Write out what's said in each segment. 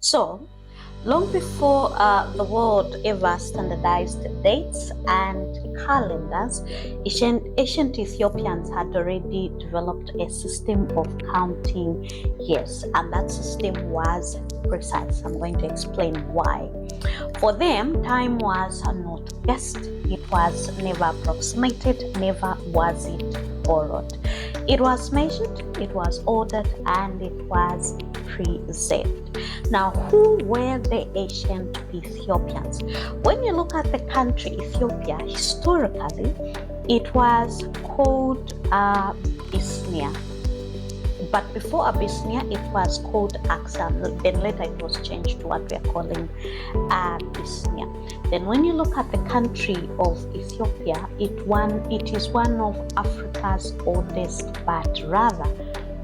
So, long before the world ever standardized dates and calendars, ancient Ethiopians had already developed a system of counting years, and that system was precise. I'm going to explain why. For them, time was not guessed, it was never approximated, never was it borrowed. It was measured, it was ordered, and it was preserved. Now, who were the ancient Ethiopians? When you look at the country Ethiopia, historically, it was called Abyssinia. But before Abyssinia, it was called Axum. Then later it was changed to what we are calling Abyssinia. Then when you look at the country of Ethiopia, it is one of Africa's oldest, but rather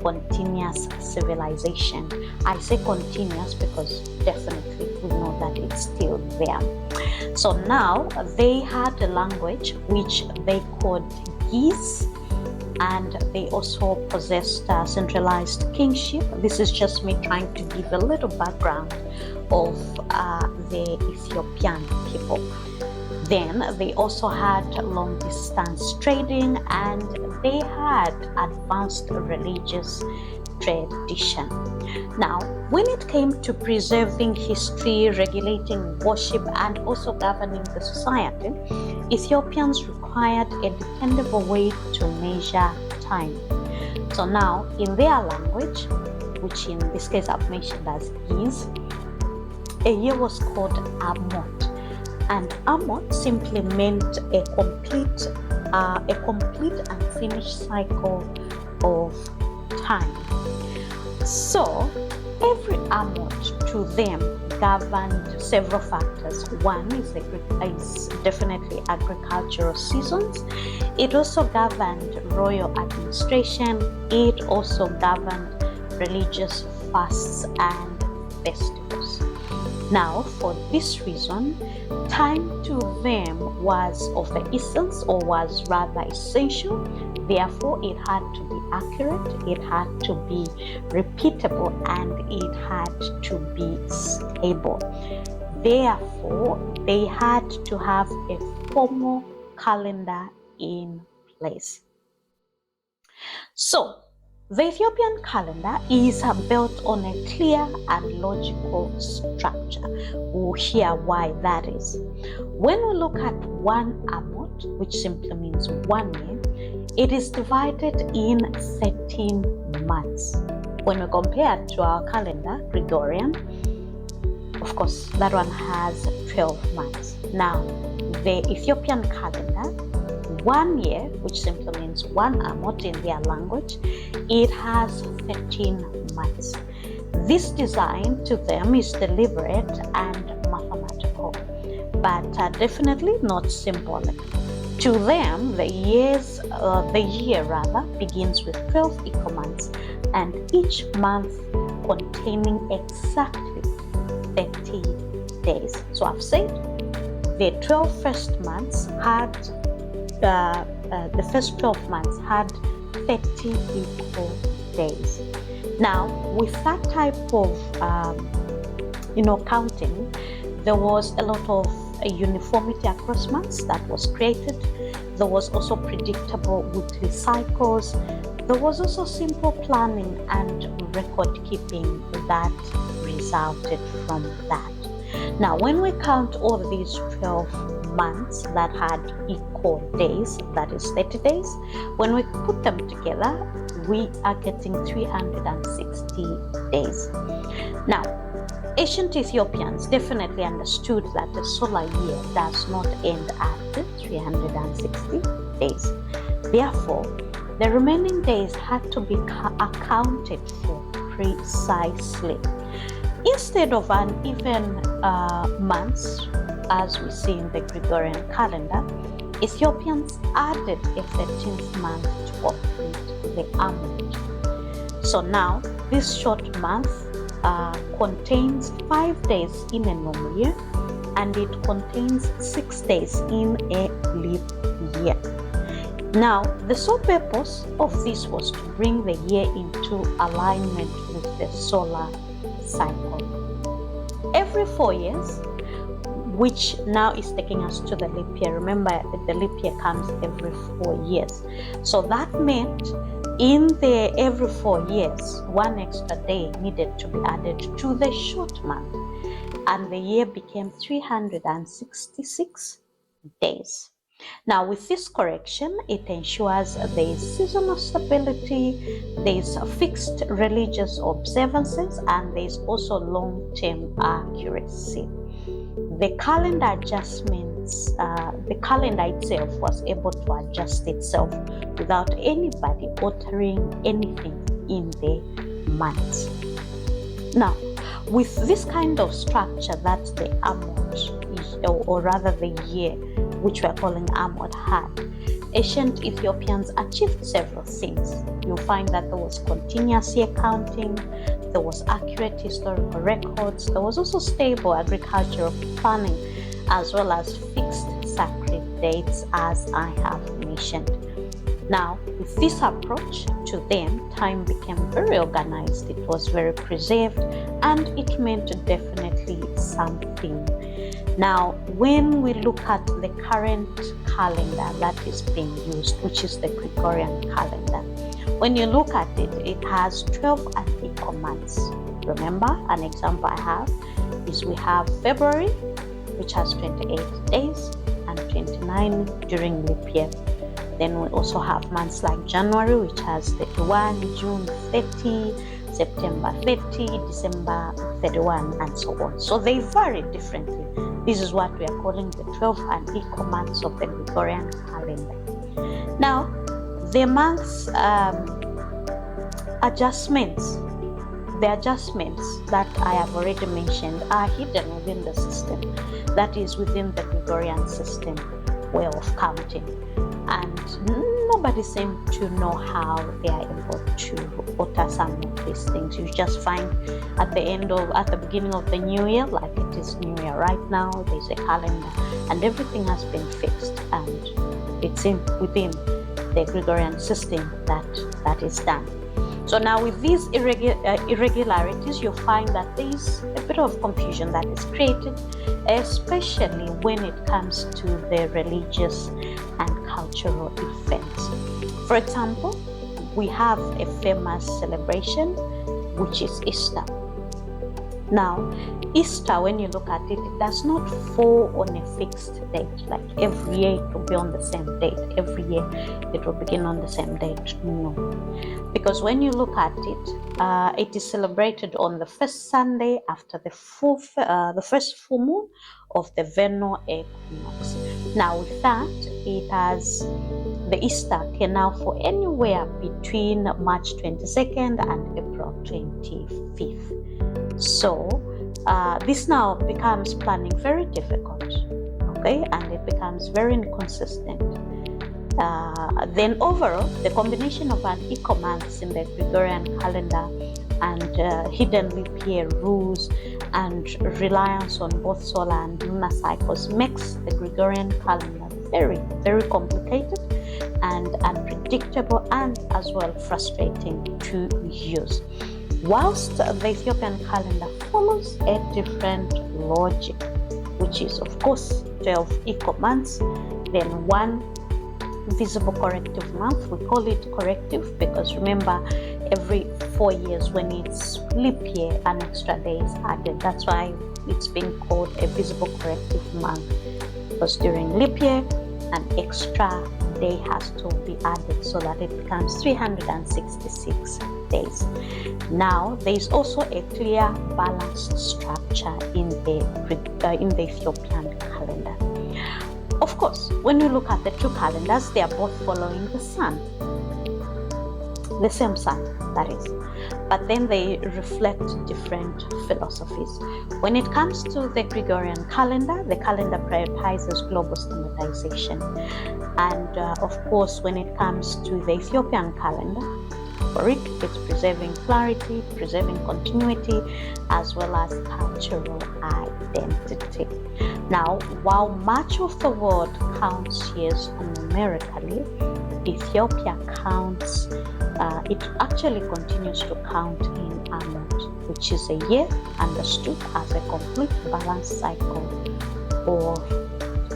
continuous civilization. I say continuous because definitely we know that it's still there. So now they had a language which they called Ge'ez, and they also possessed centralized kingship. This is just me trying to give a little background of the Ethiopian people. Then they also had long distance trading, and they had advanced religious tradition. Now, when it came to preserving history, regulating worship, and also governing the society, Ethiopians required a dependable way to measure time. So now, in their language, which in this case I've mentioned as Ge'ez, a year was called Amot, and Amot simply meant a complete and finished cycle of time. So every Amot to them governed several factors. One is definitely agricultural seasons. It also governed royal administration. It also governed religious fasts and festivals. Now, for this reason, time to them was of the essence, or was rather essential. Therefore, it had to be accurate, it had to be repeatable, and it had to be stable. Therefore, they had to have a formal calendar in place. So, the Ethiopian calendar is built on a clear and logical structure. We'll hear why that is. When we look at one Amot, which simply means 1 year, it is divided in 13 months. When we compare it to our calendar, Gregorian, of course, that one has 12 months. Now, the Ethiopian calendar, 1 year, which simply means 1 Amot in their language, it has 13 months. This design to them is deliberate and mathematical, but definitely not symbolic. To them, the year begins with 12 equal months, and each month containing exactly 30 days. So I've said the 12 first months had the first 12 months had 30 equal days. Now, with that type of counting, there was a lot of uniformity across months that was created. There was also predictable weekly cycles. There was also simple planning and record keeping that resulted from that. Now, when we count all these 12 months that had equal days, that is 30 days, when we put them together, we are getting 360 days. Now, ancient Ethiopians definitely understood that the solar year does not end at 360 days. Therefore, the remaining days had to be accounted for precisely. Instead of uneven months, as we see in the Gregorian calendar, Ethiopians added a 13th month to complete the Amot. So now, this short month contains 5 days in a normal year, and it contains 6 days in a leap year. Now, the sole purpose of this was to bring the year into alignment with the solar cycle. every 4 years, which now is taking us to the leap year. Remember, the leap year comes every 4 years. So that meant in the every 4 years, one extra day needed to be added to the short month, and the year became 366 days. Now, with this correction, it ensures there is seasonal stability, there is fixed religious observances, and there is also long-term accuracy. The calendar adjustments, the calendar itself was able to adjust itself without anybody altering anything in the months. Now, with this kind of structure that the Amot, or rather the year, which we are calling Amot, had, ancient Ethiopians achieved several things. You'll find that there was continuous year counting, there was accurate historical records, there was also stable agricultural planning, as well as fixed sacred dates, as I have mentioned. Now, with this approach to them, time became very organized, it was very preserved, and it meant definitely something. Now, when we look at the current calendar that is being used, which is the Gregorian calendar, when you look at it, it has 12 and equal months. Remember, an example I have is we have February, which has 28 days and 29 during leap year. Then we also have months like January, which has 31, June 30, September 30, December 31, and so on. So they vary differently. This is what we are calling the 12 and equal months of the Gregorian calendar. Now, the months adjustments, the adjustments that I have already mentioned are hidden within the system, that is within the Gregorian system way of counting. And nobody seems to know how they are able to alter some of these things. You just find at the beginning of the new year, like it is new year right now, there's a calendar and everything has been fixed, and it's within the Gregorian system that is done. So now with these irregularities, you'll find that there is a bit of confusion that is created, especially when it comes to the religious and cultural events. For example, we have a famous celebration, which is Easter. Now, Easter, when you look at it, it does not fall on a fixed date. Like every year it will be on the same date. Every year it will begin on the same date. No. Because when you look at it, it is celebrated on the first Sunday after the first full moon of the vernal equinox. Now with that, the Easter can now fall anywhere between March 22nd and April 25th. So this now becomes planning very difficult, okay, and it becomes very inconsistent. Then overall, the combination of unequal months in the Gregorian calendar and hidden leap year rules and reliance on both solar and lunar cycles makes the Gregorian calendar very, very complicated and unpredictable, and as well frustrating to use. Whilst the Ethiopian calendar follows a different logic, which is of course 12 equal months, then one visible corrective month. We call it corrective because remember, every 4 years when it's leap year, an extra day is added. That's why it's being called a visible corrective month, because during leap year, an extra day has to be added so that it becomes 366 days. Now, there is also a clear balanced structure in the Ethiopian calendar. Of course, when you look at the two calendars, they are both following the sun, the same sun, that is. But then they reflect different philosophies. When it comes to the Gregorian calendar, the calendar prioritizes global standardization. And of course, when it comes to the Ethiopian calendar, for it, it's preserving clarity, preserving continuity, as well as cultural identity. Now, while much of the world counts years numerically, Ethiopia counts, it actually continues to count in Amut, which is a year understood as a complete balanced cycle of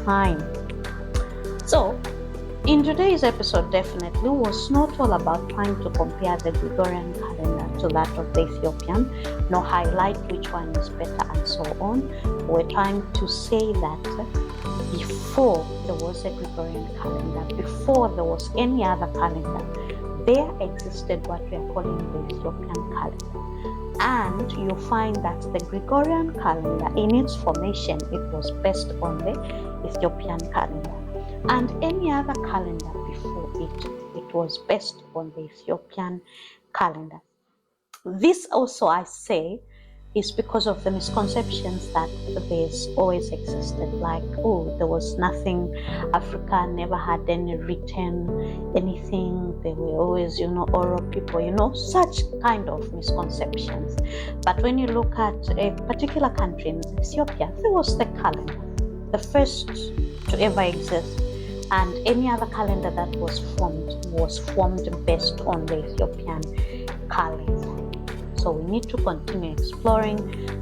time. So, in today's episode, definitely was not all about trying to compare the Gregorian calendar to that of the Ethiopian, nor highlight which one is better and so on. We're trying to say that before there was a Gregorian calendar, before there was any other calendar, there existed what we are calling the Ethiopian calendar. And you'll find that the Gregorian calendar, in its formation, it was based on the Ethiopian calendar. And any other calendar before it was based on the Ethiopian calendar. This also, I say, is because of the misconceptions that there's always existed, like, oh, there was nothing, Africa never had any written anything, they were always, oral people, such kind of misconceptions. But when you look at a particular country in Ethiopia, there was the calendar, the first to ever exist, and any other calendar that was formed based on the Ethiopian calendar. So we need to continue exploring,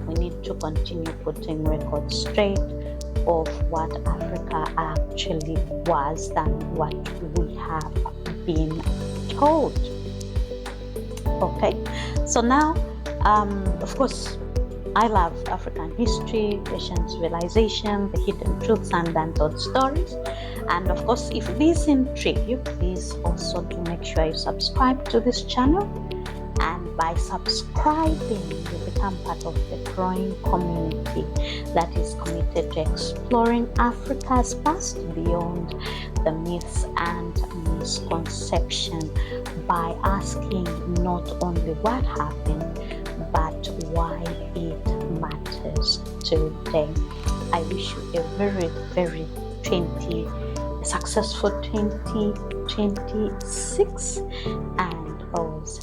we need to continue putting records straight of what Africa actually was than what we have been told. Okay, so now, of course, I love African history, Asian civilization, the hidden truths and untold stories. And of course, if these intrigue you, please also do make sure you subscribe to this channel. And by subscribing, you become part of the growing community that is committed to exploring Africa's past beyond the myths and misconception by asking not only what happened, but why it matters today. I wish you a very, very successful 2026, and always